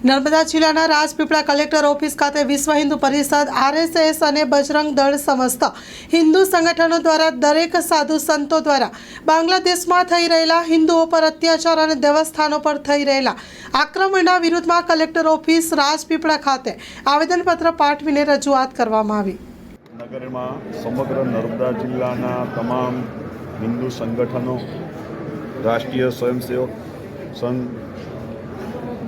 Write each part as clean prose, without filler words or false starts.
નર્મદા જિલ્લાના Rajpipla collector office ખાતે વિશ્વ હિન્દુ પરિષદ, આરએસએસ અને બજરંગ દળ સમસ્ત હિન્દુ સંગઠનો દ્વારા દરેક સાધુ સંતો દ્વારા બાંગ્લાદેશમાં થઈ રહેલા હિન્દુઓ પર અત્યાચાર અને દેવસ્થાનો પર થઈ રહેલા આક્રમણના વિરુદ્ધમાં કલેક્ટર ઓફિસ રાજપીપળા ખાતે આવેદનપત્ર પાઠવીને રજૂઆત કરવામાં આવી। નગરમાં સમગ્ર નર્મદા જિલ્લાના તમામ હિન્દુ સંગઠનો, રાષ્ટ્રીય સ્વયંસેવક સંઘ,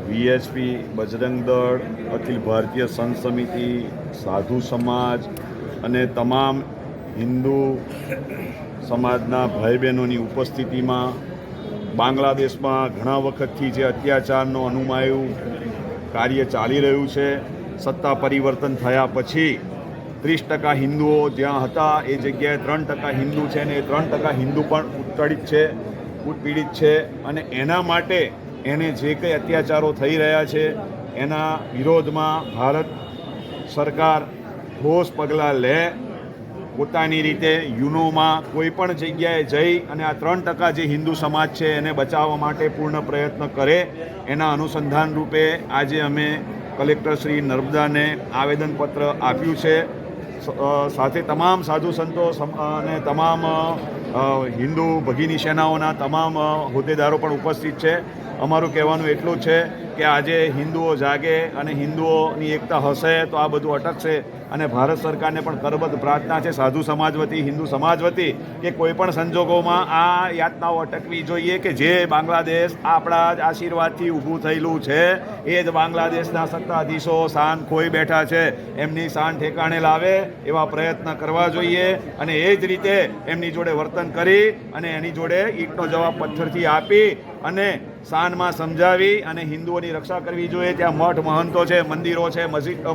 વીએચપી, બજરંગ દળ, અખિલ ભારતીય સંત સમિતિ, સાધુ સમાજ અને તમામ હિન્દુ સમાજના ભાઈ બહેનોની ઉપસ્થિતિમાં બાંગ્લાદેશમાં ઘણા વખતથી જે અત્યાચારનો અનુમાયું કાર્ય ચાલી રહ્યું છે, સત્તા પરિવર્તન થયા પછી 30% હિન્દુઓ જ્યાં હતા એ જગ્યાએ 3% હિન્દુ છે અને એ 3% હિન્દુ પણ ઉત્પીડિત છે અને એના માટે એને જે કંઈ અત્યાચારો થઈ રહ્યા છે એના વિરોધમાં ભારત સરકાર ઠોસ પગલાં લે, પોતાની રીતે યુનોમાં કોઈ પણ જગ્યાએ જઈ અને આ 3% જે હિન્દુ સમાજ છે એને બચાવવા માટે પૂર્ણ પ્રયત્ન કરે, એના અનુસંધાન રૂપે આજે અમે કલેક્ટર શ્રી નર્મદાને આવેદનપત્ર આપ્યું છે। સાથે તમામ સાધુ સંતો અને તમામ હિન્દુ ભગીની સેનાઓના તમામ હોદ્દેદારો પણ ઉપસ્થિત છે। અમારું કહેવાનું એટલું છે કે આજે હિન્દુઓ જાગે અને હિન્દુઓની એકતા હશે તો આ બધું અટકશે અને ભારત સરકારને પણ કરબદ્ધ પ્રાર્થના છે સાધુ સમાજ વતી, હિન્દુ સમાજ વતી, કે કોઈ પણ સંજોગોમાં આ યાતનાઓ અટકવી જોઈએ કે જે બાંગ્લાદેશ આપણા જ આશીર્વાદથી ઊભું થયેલું છે એ જ બાંગ્લાદેશના સત્તાધીશો શાન ખોઈ બેઠા છે, એમની શાન ઠેકાણે લાવે એવા પ્રયત્ન કરવા જોઈએ અને એ જ રીતે એમની જોડે વર્તન કરી અને એની જોડે ઈંટનો જવાબ પથ્થરથી આપી અને શાનમાં સમજાવી અને હિન્દુઓની રક્ષા કરવી જોઈએ। ત્યાં મઠ મહંતો છે, મંદિરો છે,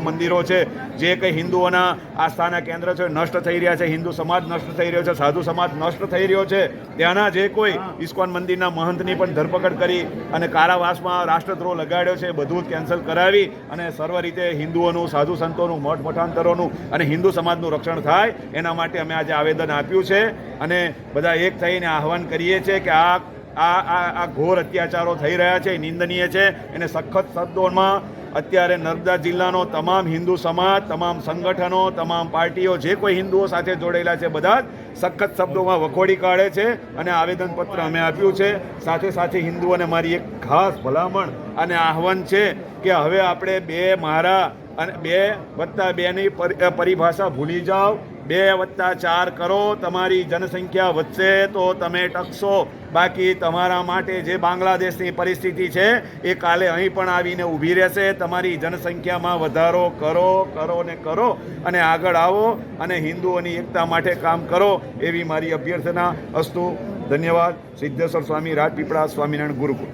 મંદિરો છે, જે કંઈ હિન્દુઓના આસ્થાના કેન્દ્ર છે નષ્ટ થઈ રહ્યા છે, હિન્દુ સમાજ નષ્ટ થઈ રહ્યો છે, સાધુ સમાજ નષ્ટ થઈ રહ્યો છે, ત્યાંના જે કોઈ ઇસ્કોન મંદિરના મહંતની પણ ધરપકડ કરી અને કારાવાસમાં રાષ્ટ્રદ્રોહ લગાડ્યો છે, બધું જ કેન્સલ કરાવી અને સર્વ રીતે હિન્દુઓનું, સાધુ સંતોનું, મઠ મઠાંતરોનું અને હિન્દુ સમાજનું રક્ષણ થાય એના માટે અમે આજે આવેદન આપ્યું છે અને બધા એક થઈને આહવાન કરીએ છીએ કે આ ઘોર અત્યાચારો થઈ રહ્યા છે, નિંદનીય છે। એને સખત શબ્દોમાં અત્યારે નર્મદા જિલ્લાનો તમામ હિન્દુ સમાજ, તમામ સંગઠનો, તમામ પાર્ટીઓ જે કોઈ હિન્દુઓ સાથે જોડાયેલા છે બધા જ સખત શબ્દોમાં વખોડી કાઢે છે અને આવેદનપત્ર અમે આપ્યું છે। સાથે સાથે હિન્દુઓને મારી એક ખાસ ભલામણ અને આહવાન છે કે હવે આપણે 2 મારા અને 2+2ની પરિભાષા ભૂલી જાઓ, 2+4 કરો, તમારી જનસંખ્યા વધશે તો તમે ટકશો, બાકી તમારા માટે જે બાંગ્લાદેશની પરિસ્થિતિ છે એ કાલે અહીં પણ આવીને ઊભી રહેશે। તમારી જનસંખ્યામાં વધારો કરો ને કરો અને આગળ આવો અને હિન્દુઓની એકતા માટે કામ કરો એવી મારી અભ્યર્થના અસ્તુ। ધન્યવાદ। સિદ્ધેશ્વર સ્વામી, રાજપીપળા, સ્વામિનારાયણ ગુરુકુળ।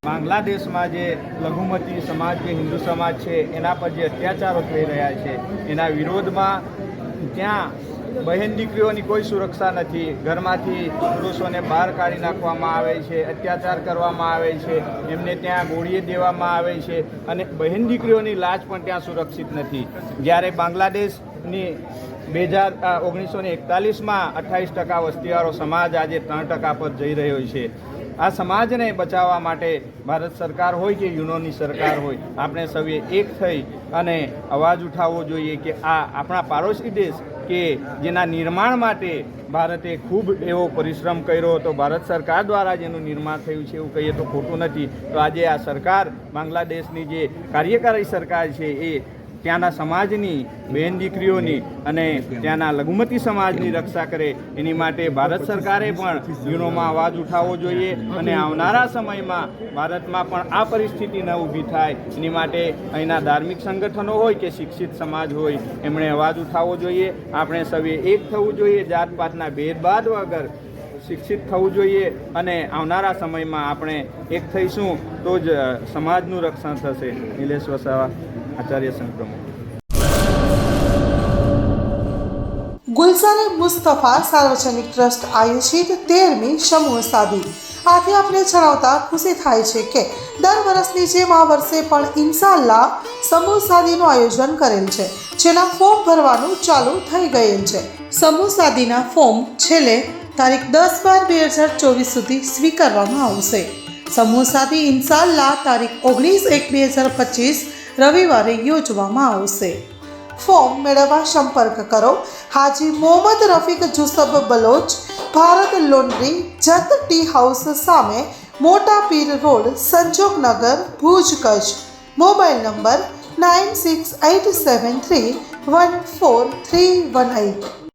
બાંગ્લાદેશમાં જે લઘુમતી સમાજ, જે હિન્દુ સમાજ છે એના પર જે અત્યાચારો થઈ રહ્યા છે એના વિરોધમાં ત્યાં બહેન દીકરીઓની કોઈ સુરક્ષા નથી, ઘરમાંથી પુરુષોને બહાર કાઢી નાખવામાં આવે છે, અત્યાચાર કરવામાં આવે છે, એમને ત્યાં ગોળીએ દેવામાં આવે છે અને બહેન દીકરીઓની લાશ પણ ત્યાં સુરક્ષિત નથી। જ્યારે બાંગ્લાદેશની 1941માં 28% વસ્તીવાળો સમાજ આજે 3% પર જઈ રહ્યો છે। આ સમાજને બચાવવા માટે ભારત સરકાર હોય કે યુનોની સરકાર હોય, આપણે સૌએ એક થઈ અને અવાજ ઉઠાવવો જોઈએ કે આ આપણા પાડોશી દેશ કે જેના નિર્માણ માટે ભારતે ખૂબ એવો પરિશ્રમ કર્યો હતો, ભારત સરકાર દ્વારા જેનું નિર્માણ થયું છે એવું કહીએ તો ખોટું નથી। તો આજે આ સરકાર, બાંગ્લાદેશની જે કાર્યકારી સરકાર છે એ ત્યાંના સમાજની, બહેન દીકરીઓની અને ત્યાંના લઘુમતી સમાજની રક્ષા કરે એની માટે ભારત સરકારે પણ યુનોમાં અવાજ ઉઠાવવો જોઈએ અને આવનારા સમયમાં ભારતમાં પણ આ પરિસ્થિતિ ન ઊભી થાય એની માટે અહીંના ધાર્મિક સંગઠનો હોય કે શિક્ષિત સમાજ હોય એમણે અવાજ ઉઠાવવો જોઈએ। આપણે સૌએ એક થવું જોઈએ, જાતપાતના ભેદભાવ વગર શિક્ષિત થવું જોઈએ અને આવનારા સમયમાં આપણે એક થઈશું તો જ સમાજનું રક્ષણ થશે। નિલેશ વસાવા, આચાર્ય સંઘ પ્રમુખ। ગુલઝાર મુસ્તફા સાર્વજનિક ટ્રસ્ટ આયોજિત 13મી સમૂહ સાદી આથી આપણે જણાવતા ખુશી થાય છે કે દર વર્ષની જેમ આ વર્ષે પણ ઇન્શાઅલ્લાહ સમૂહ સાદીનું આયોજન કરેલ છે, જેના ફોર્મ ભરવાનું ચાલુ થઈ ગયેલ છે। સમૂહ સાદીના ફોર્મ છેલ્લે તારીખ 10/12/2024 સુધી સ્વીકારવામાં આવશે। સમૂહ સાથે ઇન્શાલ્લાહ તારીખ 19/1/2025 રવિવારે યોજવામાં આવશે. ફોર્મ મેળવવા સંપર્ક કરો Haji Mohammad Rafiq Jusab Baloch, Bharat laundry, Jat tea house સામે, Mota Pir road, Sanjognagar, Bhuj, Kutch. Mobile number 9687314318.